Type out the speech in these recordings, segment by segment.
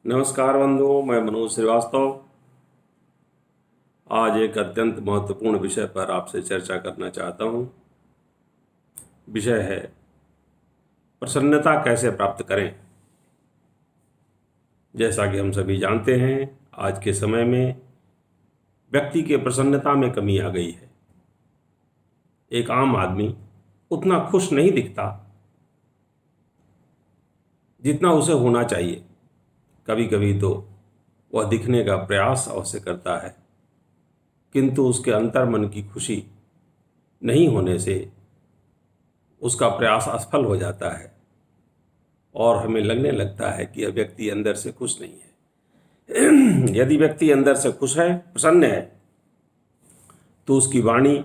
नमस्कार बंधुओं, मैं मनोज श्रीवास्तव आज एक अत्यंत महत्वपूर्ण विषय पर आपसे चर्चा करना चाहता हूँ। विषय है प्रसन्नता कैसे प्राप्त करें। जैसा कि हम सभी जानते हैं, आज के समय में व्यक्ति के प्रसन्नता में कमी आ गई है। एक आम आदमी उतना खुश नहीं दिखता जितना उसे होना चाहिए। कभी कभी तो वह दिखने का प्रयास अवश्य करता है, किंतु उसके अंतर्मन की खुशी नहीं होने से उसका प्रयास असफल हो जाता है और हमें लगने लगता है कि यह व्यक्ति अंदर से खुश नहीं है। यदि व्यक्ति अंदर से खुश है, प्रसन्न है, तो उसकी वाणी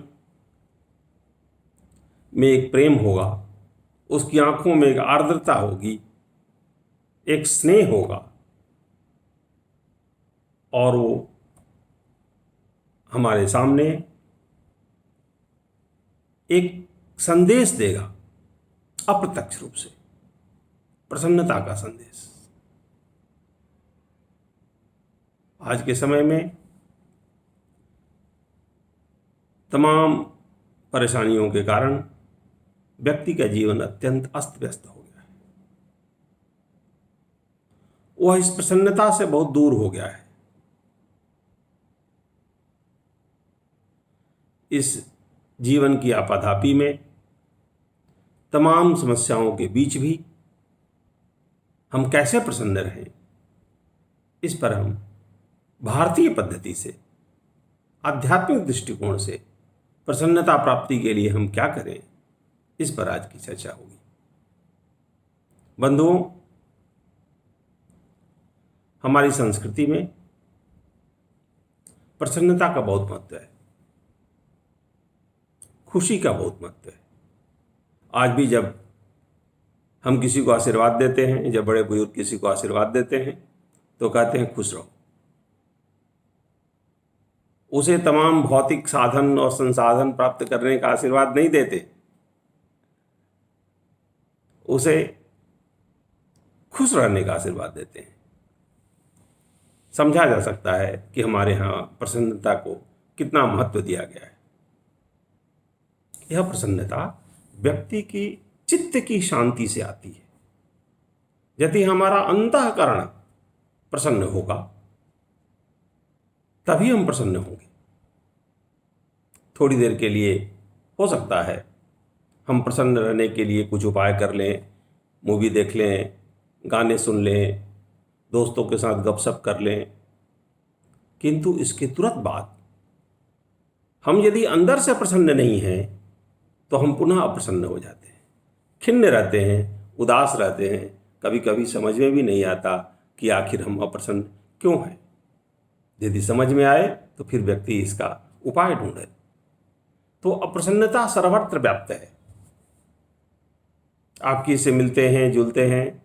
में एक प्रेम होगा, उसकी आंखों में एक आर्द्रता होगी, एक स्नेह होगा और वो हमारे सामने एक संदेश देगा, अप्रत्यक्ष रूप से प्रसन्नता का संदेश। आज के समय में तमाम परेशानियों के कारण व्यक्ति का जीवन अत्यंत अस्त व्यस्त हो गया है। वह इस प्रसन्नता से बहुत दूर हो गया है। इस जीवन की आपाधापी में, तमाम समस्याओं के बीच भी हम कैसे प्रसन्न रहें, इस पर हम भारतीय पद्धति से, आध्यात्मिक दृष्टिकोण से प्रसन्नता प्राप्ति के लिए हम क्या करें, इस पर आज की चर्चा होगी। बंधुओं, हमारी संस्कृति में प्रसन्नता का बहुत महत्व है, खुशी का बहुत महत्व है। आज भी जब हम किसी को आशीर्वाद देते हैं, जब बड़े बुजुर्ग किसी को आशीर्वाद देते हैं, तो कहते हैं खुश रहो। उसे तमाम भौतिक साधन और संसाधन प्राप्त करने का आशीर्वाद नहीं देते, उसे खुश रहने का आशीर्वाद देते हैं। समझा जा सकता है कि हमारे यहाँ प्रसन्नता को कितना महत्व दिया गया है। यह प्रसन्नता व्यक्ति की चित्त की शांति से आती है। यदि हमारा अंतःकरण प्रसन्न होगा, तभी हम प्रसन्न होंगे। थोड़ी देर के लिए हो सकता है हम प्रसन्न रहने के लिए कुछ उपाय कर लें, मूवी देख लें, गाने सुन लें, दोस्तों के साथ गपशप कर लें, किंतु इसके तुरंत बाद हम यदि अंदर से प्रसन्न नहीं हैं, तो हम पुनः अप्रसन्न हो जाते हैं, खिन्न रहते हैं, उदास रहते हैं। कभी कभी समझ में भी नहीं आता कि आखिर हम अप्रसन्न क्यों हैं। यदि समझ में आए तो फिर व्यक्ति इसका उपाय ढूंढे। तो अप्रसन्नता सर्वत्र व्याप्त है। आप किसी से मिलते हैं, जुलते हैं,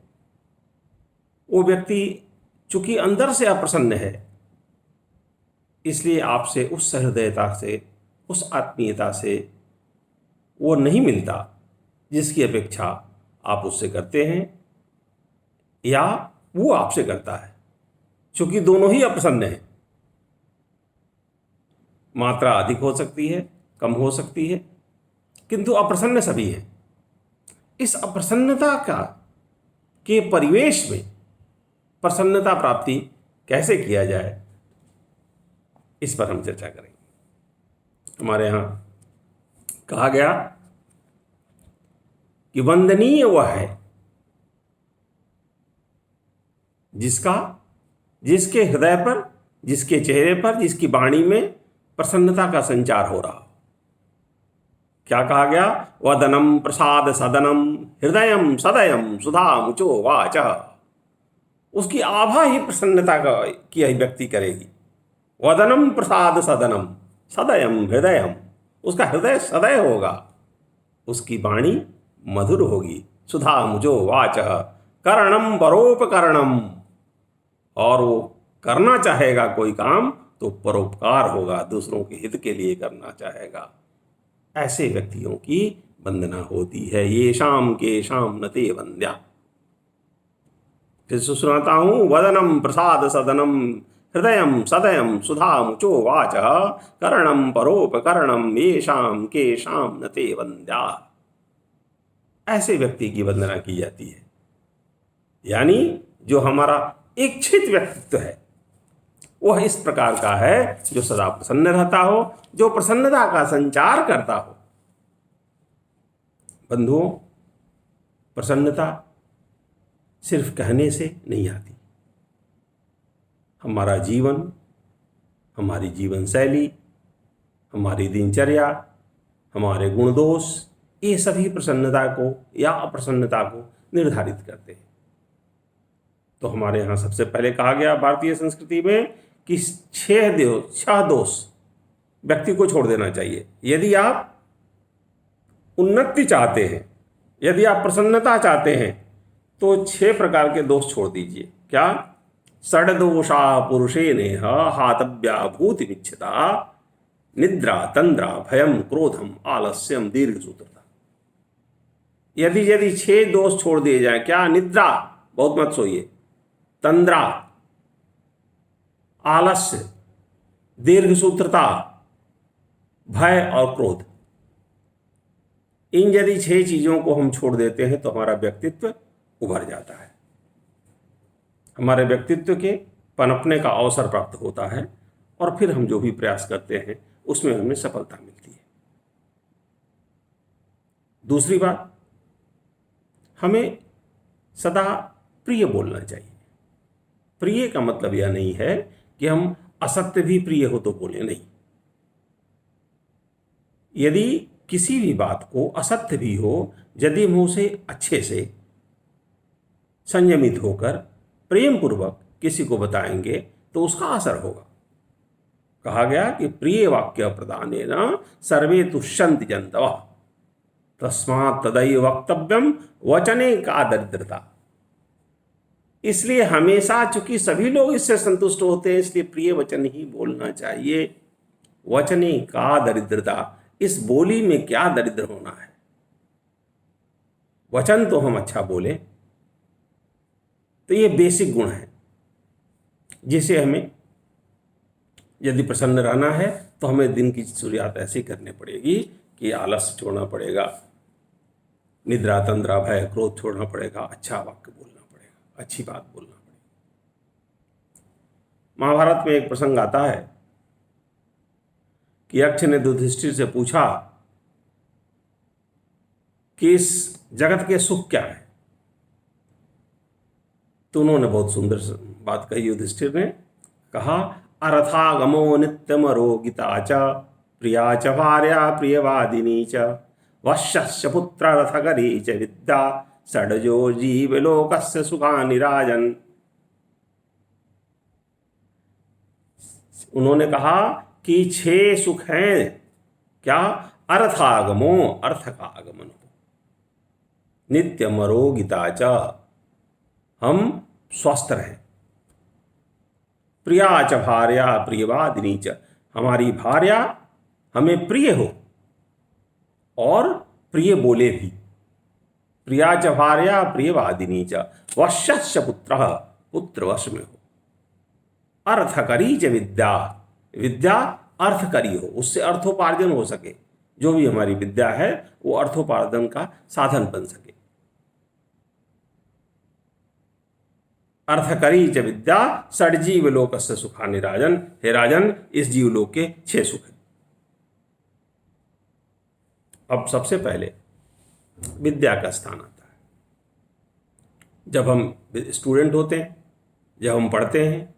वो व्यक्ति चूंकि अंदर से अप्रसन्न है, इसलिए आपसे उस सहृदयता से, उस आत्मीयता से वो नहीं मिलता जिसकी अपेक्षा आप उससे करते हैं या वो आपसे करता है। चूंकि दोनों ही अप्रसन्न हैं, मात्रा अधिक हो सकती है, कम हो सकती है, किंतु अप्रसन्न सभी हैं। इस अप्रसन्नता का के परिवेश में प्रसन्नता प्राप्ति कैसे किया जाए, इस पर हम चर्चा करेंगे। हमारे यहाँ कहा गया कि वंदनीय वह है जिसके हृदय पर, जिसके चेहरे पर, जिसकी वाणी में प्रसन्नता का संचार हो रहा हो। क्या कहा गया? वदनम प्रसाद सदनम हृदयम सदयम सुधा मुचो वाच। उसकी आभा ही प्रसन्नता की अभिव्यक्ति करेगी। वदनम प्रसाद सदनम सदयम हृदयम, उसका हृदय सदय होगा, उसकी वाणी मधुर होगी। सुधा मुझो वाच करणम परोपकरणम, और वो करना चाहेगा कोई काम तो परोपकार होगा, दूसरों के हित के लिए करना चाहेगा। ऐसे व्यक्तियों की वंदना होती है। ये शाम के शाम नते वंद्या। फिर से सुनाता हूँ। वदनम प्रसाद सदनम हृदयम सदयम सुधामुचो वाच कर्णम परोपकर्णम येषाम केषाम न ते वंद्या। ऐसे व्यक्ति की वंदना की जाती है, यानी जो हमारा इच्छित व्यक्तित्व है वह इस प्रकार का है, जो सदा प्रसन्न रहता हो, जो प्रसन्नता का संचार करता हो। बंधुओं, प्रसन्नता सिर्फ कहने से नहीं आती। हमारा जीवन, हमारी जीवन शैली, हमारी दिनचर्या, हमारे गुण दोष, ये सभी प्रसन्नता को या अप्रसन्नता को निर्धारित करते हैं। तो हमारे यहाँ सबसे पहले कहा गया भारतीय संस्कृति में कि 6 दोष व्यक्ति को छोड़ देना चाहिए। यदि आप उन्नति चाहते हैं, यदि आप प्रसन्नता चाहते हैं, तो 6 प्रकार के दोष छोड़ दीजिए। क्या? षड्दोषा पुरुषे नेह हातव्या भूति विच्छता, निद्रा तंद्रा भयम क्रोधम आलस्यम दीर्घसूत्रता। यदि 6 दोष छोड़ दिए जाए, क्या? निद्रा, बहुत मत सोइए, तंद्रा, आलस्य, दीर्घसूत्रता, भय और क्रोध, इन यदि 6 चीजों को हम छोड़ देते हैं तो हमारा व्यक्तित्व उभर जाता है, हमारे व्यक्तित्व के पनपने का अवसर प्राप्त होता है और फिर हम जो भी प्रयास करते हैं उसमें हमें सफलता मिलती है। दूसरी बात, हमें सदा प्रिय बोलना चाहिए। प्रिय का मतलब यह नहीं है कि हम असत्य भी प्रिय हो तो बोले, नहीं। यदि किसी भी बात को असत्य भी हो, यदि हम उसे अच्छे से संयमित होकर प्रेम पूर्वक किसी को बताएंगे तो उसका असर होगा। कहा गया कि प्रिय वाक्य प्रदानेन सर्वे तुष्यन्ति जन्तवः, तस्मात् तदैव वक्तव्यम वचने का दरिद्रता। इसलिए हमेशा, चूंकि सभी लोग इससे संतुष्ट होते हैं, इसलिए प्रिय वचन ही बोलना चाहिए। वचने का दरिद्रता, इस बोली में क्या दरिद्र होना है? वचन तो हम अच्छा बोले, तो ये बेसिक गुण है जिसे हमें, यदि प्रसन्न रहना है तो हमें दिन की शुरुआत ऐसी करनी पड़ेगी कि आलस्य छोड़ना पड़ेगा, निद्रा तंद्रा भय क्रोध छोड़ना पड़ेगा, अच्छा वाक्य बोलना पड़ेगा, अच्छी बात बोलना पड़ेगा। महाभारत में एक प्रसंग आता है कि यक्ष ने युधिष्ठिर से पूछा कि इस जगत के सुख क्या है, तो उन्होंने बहुत सुंदर बात कही। युधिष्ठिर ने कहा, अर्थागमो नित्यमरो गीता च प्रिया च भार्या प्रियवादिनी च वश्यस्य पुत्र रथगरी च विद्या षड्जो जीवलोकस्य सुखानि राजन्। उन्होंने कहा कि 6 सुख हैं। क्या? अर्थागमो, अर्थ का आगमन हो, नित्यमरो गीता च, हम स्वस्थ रहें, प्रिया च भार्या प्रियवादिनी च, हमारी भार्या हमें प्रिय हो और प्रिय बोले भी, प्रिया च भार्या प्रियवादिनी च वश्यस्य पुत्र, पुत्र वश में हो, अर्थकरी च विद्या, विद्या अर्थकरी हो, उससे अर्थोपार्जन हो सके, जो भी हमारी विद्या है वो अर्थोपार्जन का साधन बन सके। अर्थकरी च विद्या षड्जीव लोकस्य सुखानि राजन्, हे राजन, इस जीवलोक के 6 सुख हैं। अब सबसे पहले विद्या का स्थान आता है। जब हम स्टूडेंट होते हैं, जब हम पढ़ते हैं,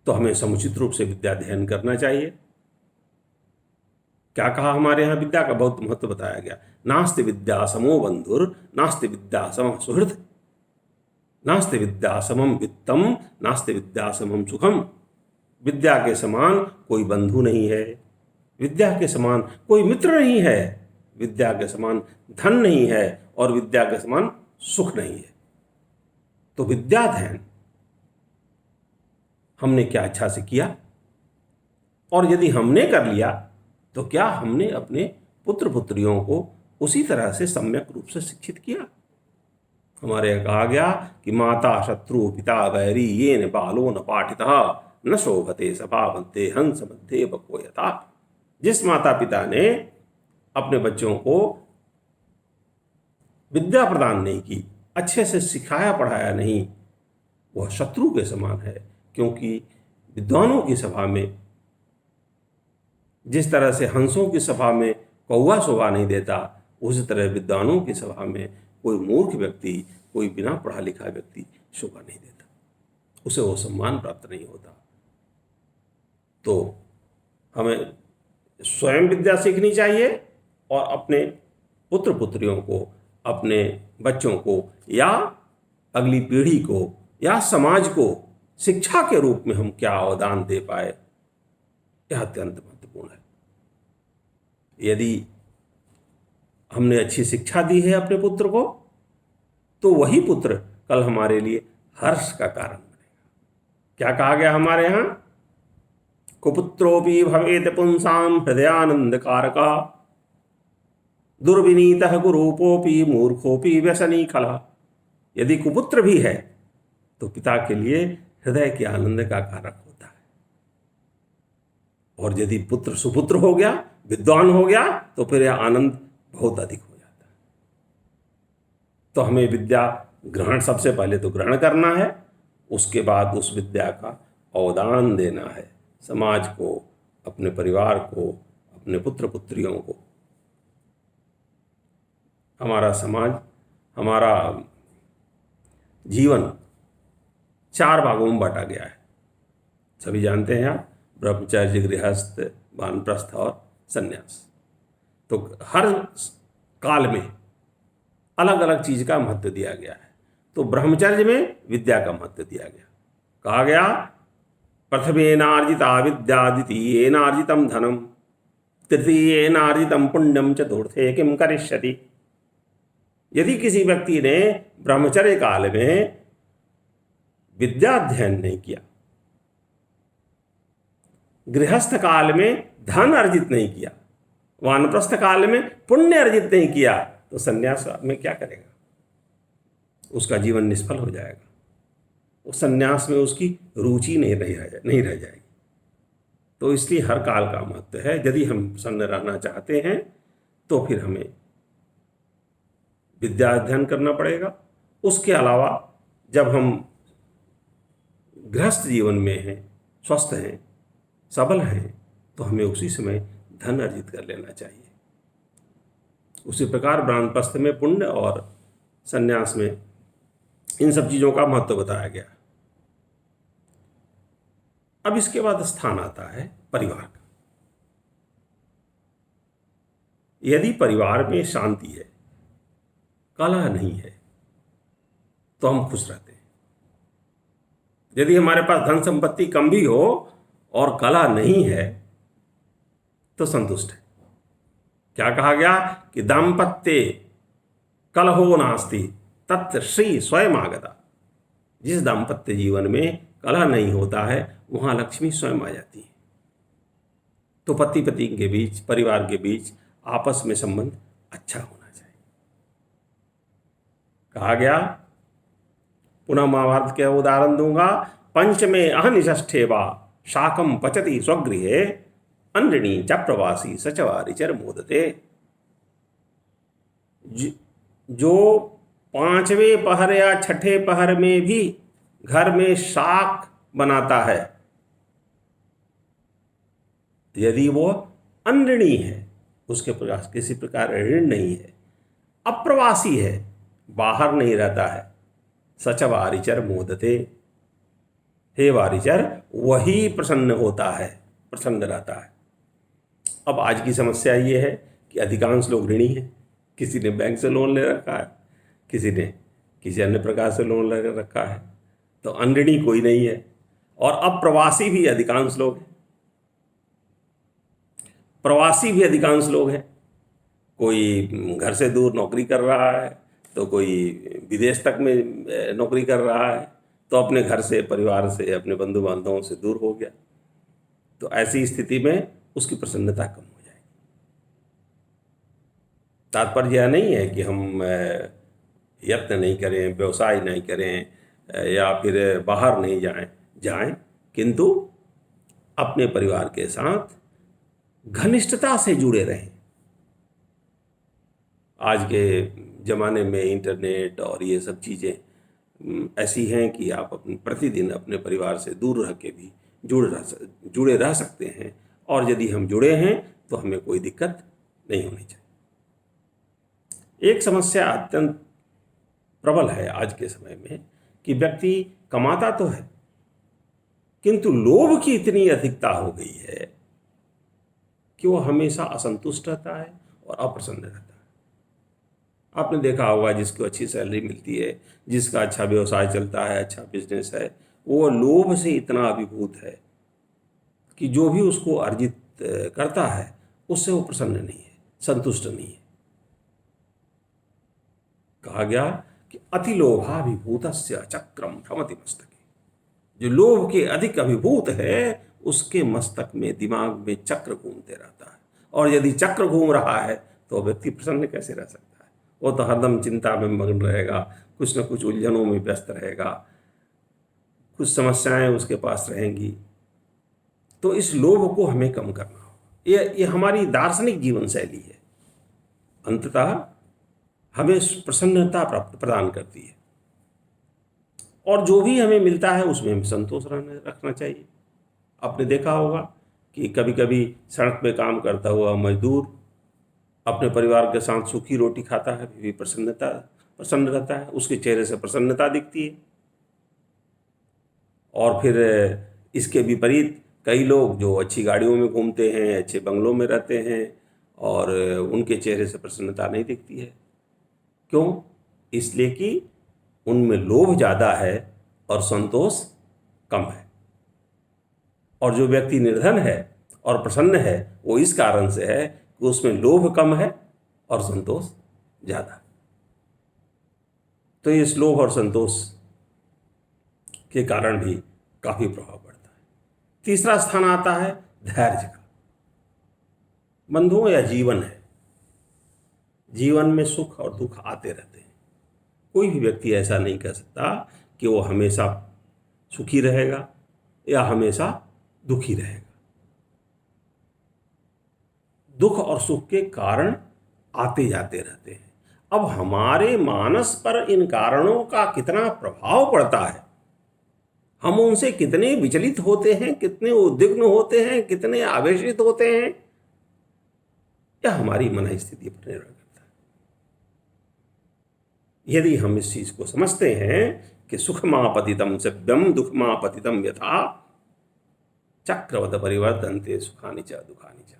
तो हमें समुचित रूप से विद्या अध्ययन करना चाहिए। क्या कहा हमारे यहाँ? विद्या का बहुत महत्व बताया गया। नास्ति विद्या समो बंधुर, नास्ति विद्या समः सुहृद, नास्ति विद्या समम वित्तम, नास्ति विद्या समम सुखम। विद्या के समान कोई बंधु नहीं है, विद्या के समान कोई मित्र नहीं है, विद्या के समान धन नहीं है और विद्या के समान सुख नहीं है। तो विद्याध्ययन हमने क्या अच्छा से किया, और यदि हमने कर लिया तो क्या हमने अपने पुत्र पुत्रियों को उसी तरह से सम्यक रूप से शिक्षित किया? हमारे यहाँ कहा गया कि माता शत्रु पिता बैरी ये न बालो न पाठिता न शोभते सभा मध्य हंस मध्य बकोयता। जिस माता पिता ने अपने बच्चों को विद्या प्रदान नहीं की, अच्छे से सिखाया पढ़ाया नहीं, वह शत्रु के समान है। क्योंकि विद्वानों की सभा में जिस तरह से हंसों की सभा में कौवा शोभा नहीं देता, उसी तरह विद्वानों की सभा में कोई मूर्ख व्यक्ति, कोई बिना पढ़ा लिखा व्यक्ति शोभा नहीं देता, उसे वो सम्मान प्राप्त नहीं होता। तो हमें स्वयं विद्या सीखनी चाहिए और अपने पुत्र पुत्रियों को, अपने बच्चों को या अगली पीढ़ी को या समाज को शिक्षा के रूप में हम क्या अवदान दे पाए, यह अत्यंत महत्वपूर्ण है। यदि हमने अच्छी शिक्षा दी है अपने पुत्र को, तो वही पुत्र कल हमारे लिए हर्ष का कारण बनेगा। क्या कहा गया हमारे यहाँ? कुपुत्रोपि भवेत पुंसाम हृदयानंद कारका दुर्विनीतः गुरूपोपि मूर्खोपि व्यसनी खला। यदि कुपुत्र भी है तो पिता के लिए हृदय के आनंद का कारक होता है, और यदि पुत्र सुपुत्र हो गया, विद्वान हो गया, तो फिर यह आनंद बहुत अधिक हो जाता है। तो हमें विद्या ग्रहण सबसे पहले तो ग्रहण करना है, उसके बाद उस विद्या का अवदान देना है समाज को, अपने परिवार को, अपने पुत्र पुत्रियों को। हमारा समाज, हमारा जीवन 4 भागों में बांटा गया है, सभी जानते हैं आप, ब्रह्मचर्य, गृहस्थ, वानप्रस्थ और संन्यास। तो हर काल में अलग अलग चीज का महत्व दिया गया है। तो ब्रह्मचर्य में विद्या का महत्व दिया गया, कहा गया प्रथमेनार्जिता विद्या द्वितीयेनार्जितम धनम तृतीयेनार्जितम पुण्यम चतुर्थे किम करिष्यति। यदि किसी व्यक्ति ने ब्रह्मचर्य काल में विद्या अध्ययन नहीं किया, गृहस्थ काल में धन अर्जित नहीं किया, वानप्रस्थ काल में पुण्य अर्जित नहीं किया, तो संन्यास में क्या करेगा? उसका जीवन निष्फल हो जाएगा। उस संन्यास में उसकी रुचि नहीं रह जाएगी। तो इसलिए हर काल का महत्व है। यदि हम प्रसन्न रहना चाहते हैं तो फिर हमें विद्या अध्ययन करना पड़ेगा। उसके अलावा जब हम गृहस्थ जीवन में हैं, स्वस्थ हैं, सबल हैं, तो हमें उसी समय धन अर्जित कर लेना चाहिए। उसी प्रकार वानप्रस्थ में पुण्य और संन्यास में इन सब चीज़ों का महत्व बताया गया। अब इसके बाद स्थान आता है परिवार का। यदि परिवार में शांति है, कलह नहीं है, तो हम खुश रहते हैं। यदि हमारे पास धन संपत्ति कम भी हो और कलह नहीं है, तो संतुष्ट है। क्या कहा गया कि दाम्पत्ये कलहो नास्ति तत् श्री स्वयं आगता। जिस दाम्पत्य जीवन में कलह नहीं होता है, वहां लक्ष्मी स्वयं आ जाती है। तो पति पत्नी के बीच, परिवार के बीच आपस में संबंध अच्छा होना चाहिए। कहा गया, पुनः महाभारत के उदाहरण दूंगा, पंचमे अहनिष्ठे वा शाकम पचति स्वगृहे अन्रिणी च प्रवासी सचवारिचर मोदते। जो 5वें पहर या 6ठे पहर में भी घर में शाक बनाता है, यदि वो अनऋणी है, उसके पास किसी प्रकार ऋण नहीं है, अप्रवासी है, बाहर नहीं रहता है, सच वारिचर मोदते, हे वारिचर, वही प्रसन्न होता है, प्रसन्न रहता है। अब आज की समस्या ये है कि अधिकांश लोग ऋणी हैं। किसी ने बैंक से लोन ले रखा है, किसी ने किसी अन्य प्रकार से लोन ले रखा है, तो अनऋणी कोई नहीं है। और अब प्रवासी भी अधिकांश लोग हैं, प्रवासी भी अधिकांश लोग हैं। कोई घर से दूर नौकरी कर रहा है, तो कोई विदेश तक में नौकरी कर रहा है, तो अपने घर से, परिवार से, अपने बंधु बांधवों से दूर हो गया। तो ऐसी स्थिति में उसकी प्रसन्नता कम हो जाएगी। तात्पर्य यह नहीं है कि हम यत्न नहीं करें, व्यवसाय नहीं करें या फिर बाहर नहीं जाएं, किंतु अपने परिवार के साथ घनिष्ठता से जुड़े रहें। आज के ज़माने में इंटरनेट और ये सब चीज़ें ऐसी हैं कि आप प्रतिदिन अपने परिवार से दूर रह के भी जुड़े रह सकते हैं, और यदि हम जुड़े हैं तो हमें कोई दिक्कत नहीं होनी चाहिए। एक समस्या अत्यंत प्रबल है आज के समय में कि व्यक्ति कमाता तो है, किंतु लोभ की इतनी अधिकता हो गई है कि वो हमेशा असंतुष्ट रहता है और अप्रसन्न रहता है। आपने देखा होगा, जिसको अच्छी सैलरी मिलती है, जिसका अच्छा व्यवसाय चलता है, अच्छा बिजनेस है, वो लोभ से इतना अभिभूत है कि जो भी उसको अर्जित करता है उससे वो प्रसन्न नहीं है, संतुष्ट नहीं है। कहा गया कि अति लोभाभिभूतस्य चक्रम भ्रमति मस्तके। जो लोभ के अधिक अभिभूत है उसके मस्तक में, दिमाग में चक्र घूमते रहता है, और यदि चक्र घूम रहा है तो व्यक्ति प्रसन्न कैसे रह सकता है? वो तो हरदम चिंता में मग्न रहेगा, कुछ न कुछ उलझनों में व्यस्त रहेगा, कुछ समस्याएं उसके पास रहेंगी। तो इस लोभ को हमें कम करना हो। ये हमारी दार्शनिक जीवन शैली है, अंततः हमें प्रसन्नता प्रदान करती है, और जो भी हमें मिलता है उसमें हमें संतोष रखना चाहिए। आपने देखा होगा कि कभी कभी सड़क पे काम करता हुआ मजदूर अपने परिवार के साथ सूखी रोटी खाता है, भी प्रसन्न रहता है, उसके चेहरे से प्रसन्नता दिखती है। और फिर इसके विपरीत कई लोग जो अच्छी गाड़ियों में घूमते हैं, अच्छे बंगलों में रहते हैं, और उनके चेहरे से प्रसन्नता नहीं दिखती है। क्यों? इसलिए कि उनमें लोभ ज़्यादा है और संतोष कम है। और जो व्यक्ति निर्धन है और प्रसन्न है वो इस कारण से है कि उसमें लोभ कम है और संतोष ज़्यादा। तो इस लोभ और संतोष के कारण भी काफ़ी प्रभाव पड़ता है। तीसरा स्थान आता है धैर्य का। बंधुओं, यह जीवन है, जीवन में सुख और दुख आते रहते हैं। कोई भी व्यक्ति ऐसा नहीं कह सकता कि वो हमेशा सुखी रहेगा या हमेशा दुखी रहेगा। दुख और सुख के कारण आते जाते रहते हैं। अब हमारे मानस पर इन कारणों का कितना प्रभाव पड़ता है, हम उनसे कितने विचलित होते हैं, कितने उद्विग्न होते हैं, कितने आवेशित होते हैं, यह हमारी मन स्थिति पर निर्भर करता है। यदि हम इस चीज को समझते हैं कि सुखमापतितम सभ्यम दुखमापतितम यथा चक्रवत परिवर्तन्ते सुखानि च दुखानि च।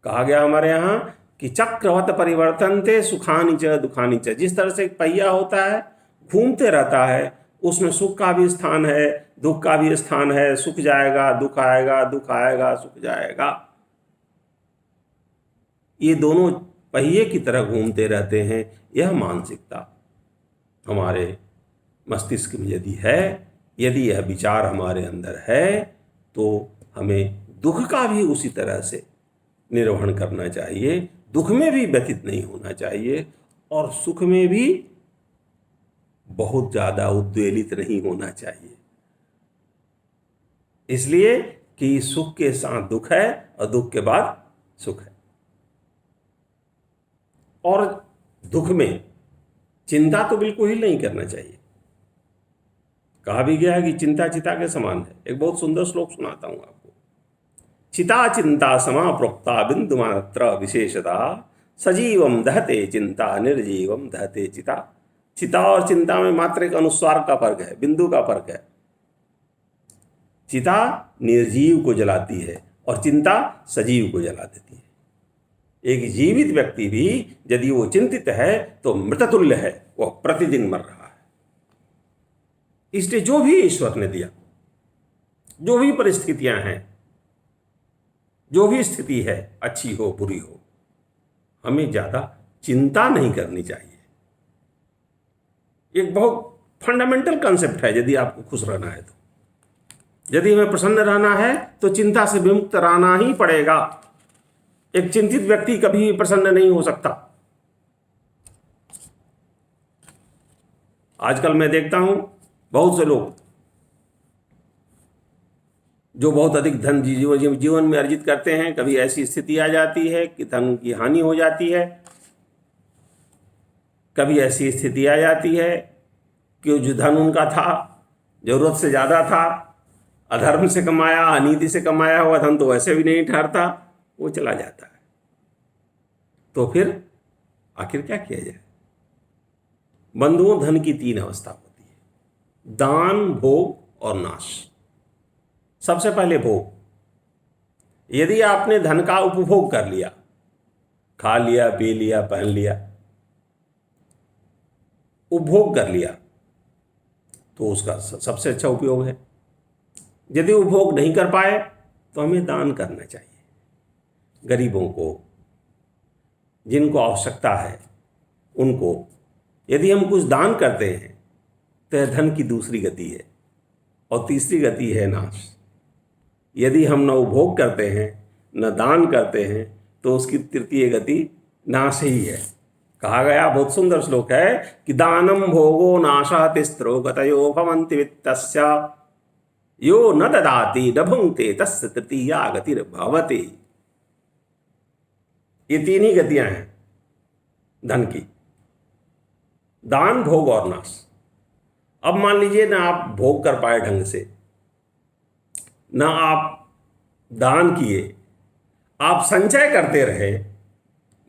कहा गया हमारे यहाँ कि चक्रवत परिवर्तन्ते सुखानि च दुखानि च। जिस तरह से एक पहिया होता है, घूमते रहता है, उसमें सुख का भी स्थान है, दुख का भी स्थान है। सुख जाएगा, दुख आएगा, दुख आएगा, सुख जाएगा। ये दोनों पहिए की तरह घूमते रहते हैं। यह मानसिकता हमारे मस्तिष्क में यदि है, यदि यह विचार हमारे अंदर है, तो हमें दुख का भी उसी तरह से निर्वहन करना चाहिए। दुख में भी व्यथित नहीं होना चाहिए और सुख में भी बहुत ज़्यादा उद्वेलित नहीं होना चाहिए। इसलिए कि सुख के साथ दुख है और दुख के बाद सुख है। और दुख में चिंता तो बिल्कुल ही नहीं करना चाहिए। कहा भी गया है कि चिंता चिता के समान है। एक बहुत सुंदर श्लोक सुनाता हूं आपको। चिता चिंता समा प्रोक्ता बिंदु मात्र विशेषता सजीवम दहते चिंता निर्जीवम दहते चिता। चिता और चिंता में मात्र एक अनुस्वार का फर्क है, बिंदु का फर्क है। चिता निर्जीव को जलाती है और चिंता सजीव को जला देती है। एक जीवित व्यक्ति भी यदि वो चिंतित है तो मृततुल्य है, वह प्रतिदिन मर रहा है। इसलिए जो भी ईश्वर ने दिया, जो भी परिस्थितियां हैं, जो भी स्थिति है, अच्छी हो बुरी हो, हमें ज्यादा चिंता नहीं करनी चाहिए। एक बहुत फंडामेंटल कंसेप्ट है। यदि आपको खुश रहना है तो, यदि हमें प्रसन्न रहना है तो चिंता से विमुक्त रहना ही पड़ेगा। एक चिंतित व्यक्ति कभी प्रसन्न नहीं हो सकता। आजकल मैं देखता हूं बहुत से लोग जो बहुत अधिक धन जीवन में अर्जित करते हैं, कभी ऐसी स्थिति आ जाती है कि धन की हानि हो जाती है, कभी ऐसी स्थिति आ जाती है कि जो धन उनका था जरूरत से ज़्यादा था, अधर्म से कमाया, अनीति से कमाया हुआ धन तो वैसे भी नहीं ठहरता, वो चला जाता है। तो फिर आखिर क्या किया जाए? बंधुओं, धन की 3 अवस्था होती है: दान, भोग और नाश। सबसे पहले भोग। यदि आपने धन का उपभोग कर लिया, खा लिया, पी लिया, पहन लिया, उपभोग कर लिया, तो उसका सबसे अच्छा उपयोग है। यदि उपभोग नहीं कर पाए तो हमें दान करना चाहिए। गरीबों को, जिनको आवश्यकता है उनको। यदि हम कुछ दान करते हैं तो यह धन की दूसरी गति है। और तीसरी गति है नाश। यदि हम न उपभोग करते हैं न दान करते हैं तो उसकी तृतीय गति नाश ही है। कहा गया, बहुत सुंदर श्लोक है कि दानम भोगो नाशः तिस्रो गतयो भवन्ति वित्तस्य यो न ददाति न भुंक्ते तस्य तृतीया गतिर्भवति। ये 3 ही गतियां हैं धन की: दान, भोग और नाश। अब मान लीजिए ना आप भोग कर पाए ढंग से, ना आप दान किए, आप संचय करते रहे।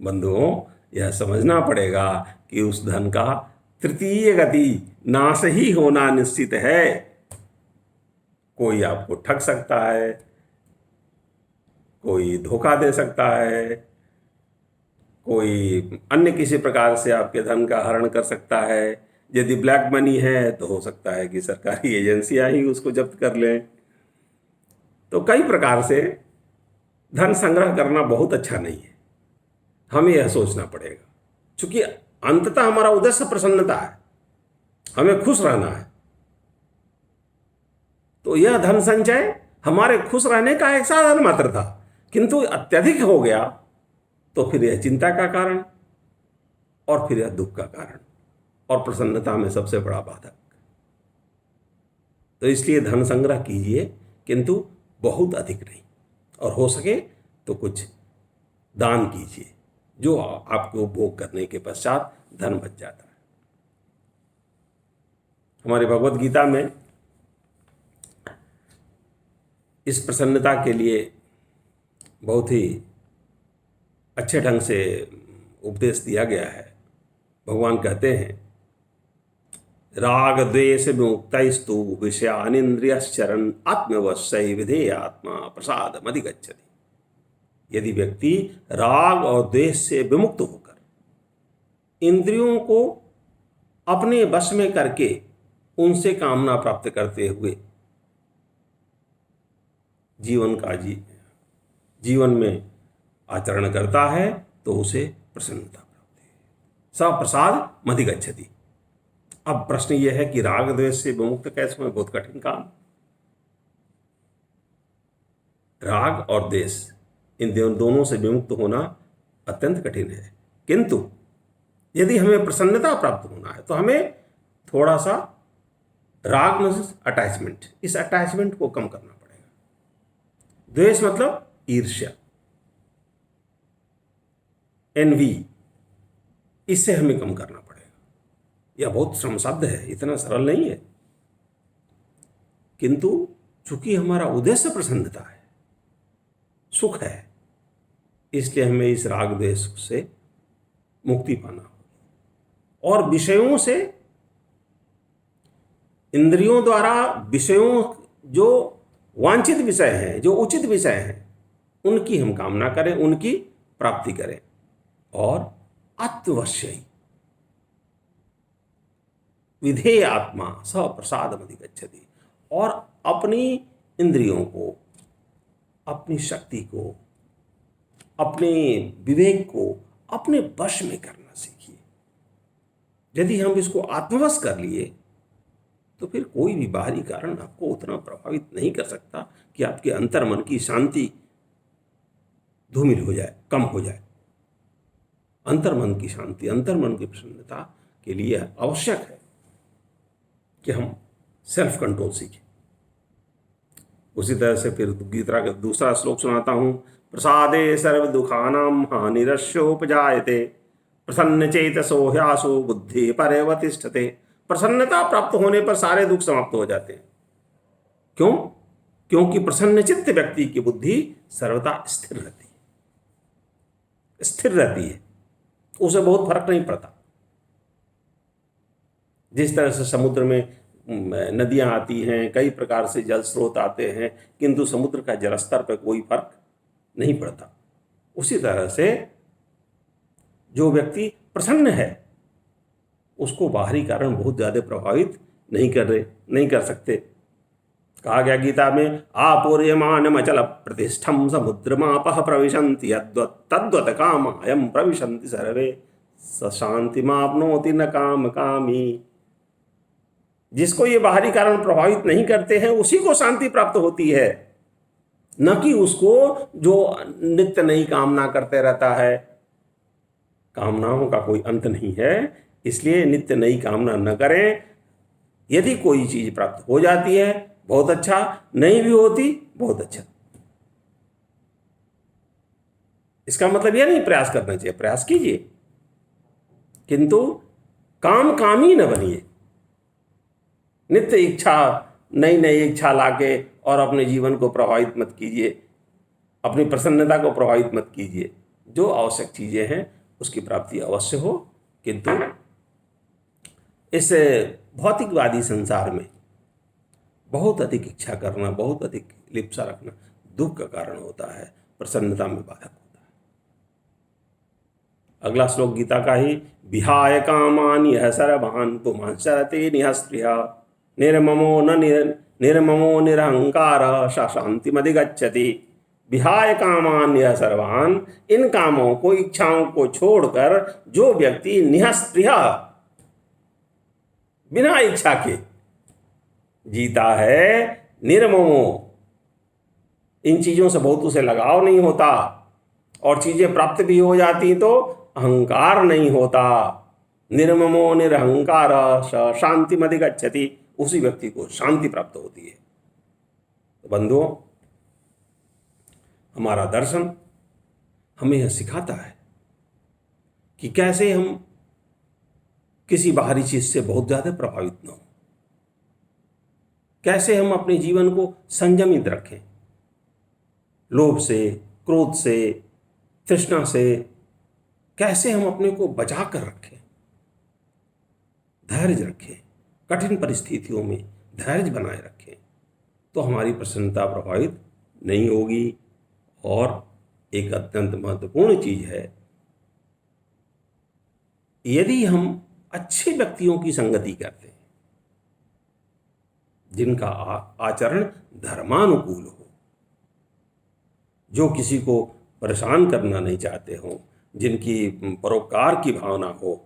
बंधुओं, यह समझना पड़ेगा कि उस धन का तृतीय गति नाश ही होना निश्चित है। कोई आपको ठग सकता है, कोई धोखा दे सकता है, कोई अन्य किसी प्रकार से आपके धन का हरण कर सकता है। यदि ब्लैक मनी है तो हो सकता है कि सरकारी एजेंसियां ही उसको जब्त कर लें। तो कई प्रकार से धन संग्रह करना बहुत अच्छा नहीं है। हमें यह सोचना पड़ेगा, क्योंकि अंततः हमारा उद्देश्य प्रसन्नता है, हमें खुश रहना है। तो यह धन संचय हमारे खुश रहने का एक साधन मात्र था, किंतु अत्यधिक हो गया तो फिर यह चिंता का कारण, और फिर यह दुख का कारण, और प्रसन्नता में सबसे बड़ा बाधक। तो इसलिए धन संग्रह कीजिए, किंतु बहुत अधिक नहीं, और हो सके तो कुछ दान कीजिए, जो आपको उपभोग करने के पश्चात धन बच जाता है। हमारी भगवत गीता में इस प्रसन्नता के लिए बहुत ही अच्छे ढंग से उपदेश दिया गया है। भगवान कहते हैं, राग द्वेष विमुक्तस्तु विषयानिन्द्रियश्चरन् आत्मवश्यै विधेयात्मा प्रसादमधिगच्छति। यदि व्यक्ति राग और द्वेष से विमुक्त होकर इंद्रियों को अपने वश में करके उनसे कामना प्राप्त करते हुए जीवन में आचरण करता है तो उसे प्रसन्नता प्राप्त है। स प्रसाद मधिगच्छति। अब प्रश्न यह है कि राग द्वेष से विमुक्त कैसे हों? बहुत कठिन काम। राग और द्वेष, इन दोनों से विमुक्त होना अत्यंत कठिन है। किंतु यदि हमें प्रसन्नता प्राप्त होना है तो हमें थोड़ा सा राग मतलब अटैचमेंट, इस अटैचमेंट को कम करना पड़ेगा। द्वेष मतलब ईर्ष्या, एनवी, इससे हमें कम करना पड़ेगा। यह बहुत श्रम साध्य है, इतना सरल नहीं है, किंतु चूंकि हमारा उद्देश्य प्रसन्नता है, सुख है, इसलिए हमें इस राग द्वेष से मुक्ति पाना होगी। और विषयों से, इंद्रियों द्वारा विषयों, जो वांछित विषय हैं, जो उचित विषय हैं, उनकी हम कामना करें, उनकी प्राप्ति करें। और आत्मवश्यै विधेय आत्मा स प्रसादमधिगच्छति। और अपनी इंद्रियों को, अपनी शक्ति को, अपने विवेक को अपने वश में करना सीखिए। यदि हम इसको आत्मवश कर लिए तो फिर कोई भी बाहरी कारण आपको उतना प्रभावित नहीं कर सकता कि आपके अंतर्मन की शांति धूमिल हो जाए, कम हो जाए। अंतर्मन की शांति, अंतर्मन की प्रसन्नता के लिए आवश्यक है कि हम सेल्फ कंट्रोल सीखें। उसी तरह से फिर गीता का दूसरा श्लोक सुनाता हूँ। प्रसादे सर्व दुखानां हानिरस्योपजायते प्रसन्न चेतसो ह्यासो बुद्धि पर्यवतिष्ठते। प्रसन्नता प्राप्त होने पर सारे दुख समाप्त हो जाते हैं। क्यों? क्योंकि प्रसन्न चित्त व्यक्ति की बुद्धि सर्वदा स्थिर रहती है, स्थिर रहती है, उसे बहुत फर्क नहीं पड़ता। जिस तरह से समुद्र में नदियां आती हैं, कई प्रकार से जल स्रोत आते हैं, किंतु समुद्र का जलस्तर पर कोई फर्क नहीं पड़ता। उसी तरह से जो व्यक्ति प्रसन्न है उसको बाहरी कारण बहुत ज़्यादा प्रभावित नहीं कर सकते। कहा गया गीता में, आपूर्यमानम अचल प्रतिष्ठम समुद्रमापः प्रविशन्ति तद्वत् कामायम प्रविशन्ति सर्वे स शांतिमाप्नोति न काम कामी। जिसको ये बाहरी कारण प्रभावित नहीं करते हैं उसी को शांति प्राप्त होती है, न कि उसको जो नित्य नई कामना करते रहता है। कामनाओं का कोई अंत नहीं है, इसलिए नित्य नई कामना न करें। यदि कोई चीज प्राप्त हो जाती है बहुत अच्छा, नहीं भी होती बहुत अच्छा। इसका मतलब यह नहीं प्रयास करना चाहिए, प्रयास कीजिए, किंतु काम कामी न बनिए। नित्य इच्छा, नई नई इच्छा लाके और अपने जीवन को प्रभावित मत कीजिए, अपनी प्रसन्नता को प्रभावित मत कीजिए। जो आवश्यक चीजें हैं उसकी प्राप्ति अवश्य हो, किंतु इस भौतिकवादी संसार में बहुत अधिक इच्छा करना, बहुत अधिक लिप्सा रखना दुख का कारण होता है, प्रसन्नता में बाधक होता है। अगला श्लोक गीता का ही, विहाय कामान यह सर्वान् पुमांसरते निःस्पृहा निर्ममो निर्ममो निरहंकार स शांतिमधिगच्छति। विहाय कामान यह सर्वान्, इन कामों को, इच्छाओं को छोड़कर जो व्यक्ति निःस्पृहा, बिना इच्छा के जीता है, निर्ममो, इन चीजों से बहुत उसे लगाव नहीं होता, और चीजें प्राप्त भी हो जाती तो अहंकार नहीं होता। निर्ममो निरहंकार स शांतिमधिगच्छति, उसी व्यक्ति को शांति प्राप्त होती है। तो बंधुओं, हमारा दर्शन हमें यह सिखाता है कि कैसे हम किसी बाहरी चीज से बहुत ज्यादा प्रभावित न हो, कैसे हम अपने जीवन को संयमित रखें, लोभ से, क्रोध से, तृष्णा से कैसे हम अपने को बचा कर रखें, धैर्य रखें, कठिन परिस्थितियों में धैर्य बनाए रखें, तो हमारी प्रसन्नता प्रभावित नहीं होगी। और एक अत्यंत महत्वपूर्ण चीज है, यदि हम अच्छे व्यक्तियों की संगति करते हैं, जिनका आचरण धर्मानुकूल हो, जो किसी को परेशान करना नहीं चाहते हो, जिनकी परोपकार की भावना हो,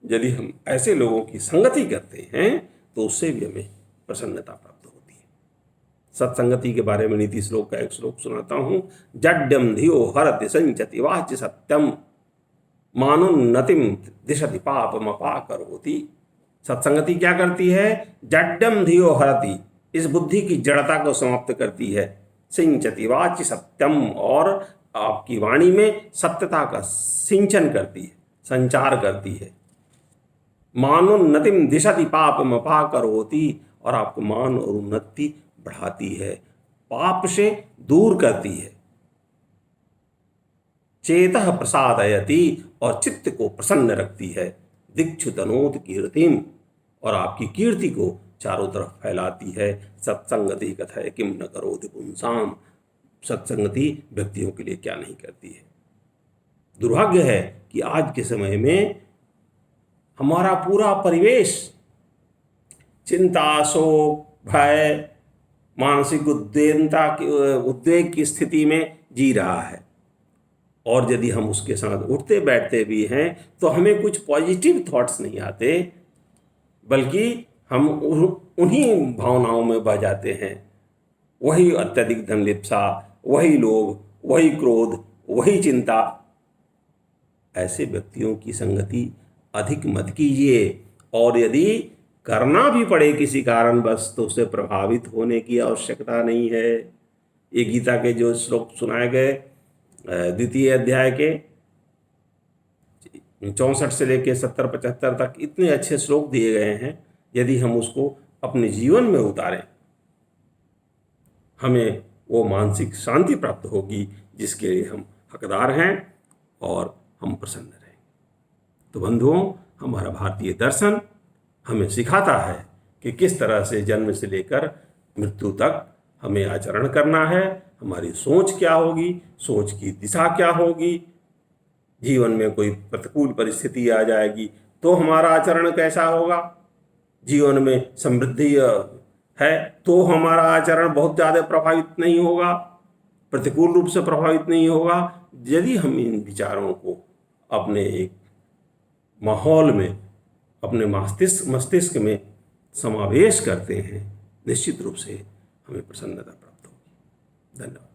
यदि हम ऐसे लोगों की संगति करते हैं तो उससे भी हमें प्रसन्नता प्राप्त होती है। सत्संगति के बारे में नीति श्लोक का एक श्लोक सुनाता हूं। जड्यम धियो हरति संचति वाच्य सत्यम मानोन्नतिम दिशति पापम अपाकरोति। सत्संगति क्या करती है? जड्यम धियो हरति, इस बुद्धि की जड़ता को समाप्त करती है। सिंचति वाच्य सत्यम, और आपकी वाणी में सत्यता का सिंचन करती है, संचार करती है। मानोन्नतिम दिशति पापम अपाकरोति, और आपको मान और उन्नति बढ़ाती है, पाप से दूर करती है। चेतः प्रसादयति, और चित्त को प्रसन्न रखती है। दिक्षुतनोत कीर्तिम, और आपकी कीर्ति को चारों तरफ फैलाती है। सत्संगति कथय किम न करोति पुंसाम, सत्संगति व्यक्तियों के लिए क्या नहीं करती है। दुर्भाग्य है कि आज के समय में हमारा पूरा परिवेश चिंता, शोक, भय, मानसिक उद्वेग की स्थिति में जी रहा है। और यदि हम उसके साथ उठते बैठते भी हैं तो हमें कुछ पॉजिटिव थॉट्स नहीं आते, बल्कि हम उन्हीं भावनाओं में बह जाते हैं। वही अत्यधिक धनलिप्सा, वही लोभ, वही क्रोध, वही चिंता। ऐसे व्यक्तियों की संगति अधिक मत कीजिए। और यदि करना भी पड़े किसी कारणवश तो उससे प्रभावित होने की आवश्यकता नहीं है। ये गीता के जो श्लोक सुनाए गए द्वितीय अध्याय के 64 से लेके 70-75 तक इतने अच्छे श्लोक दिए गए हैं। यदि हम उसको अपने जीवन में उतारें, हमें वो मानसिक शांति प्राप्त होगी जिसके लिए हम हकदार हैं और हम प्रसन्न रहेंगे। तो बंधुओं, हमारा भारतीय दर्शन हमें सिखाता है कि किस तरह से जन्म से लेकर मृत्यु तक हमें आचरण करना है। हमारी सोच क्या होगी, सोच की दिशा क्या होगी, जीवन में कोई प्रतिकूल परिस्थिति आ जाएगी तो हमारा आचरण कैसा होगा, जीवन में समृद्धि है तो हमारा आचरण बहुत ज़्यादा प्रभावित नहीं होगा, प्रतिकूल रूप से प्रभावित नहीं होगा। यदि हम इन विचारों को अपने एक माहौल में, अपने मस्तिष्क में समावेश करते हैं, निश्चित रूप से हमें प्रसन्नता प्राप्त होगी। धन्यवाद।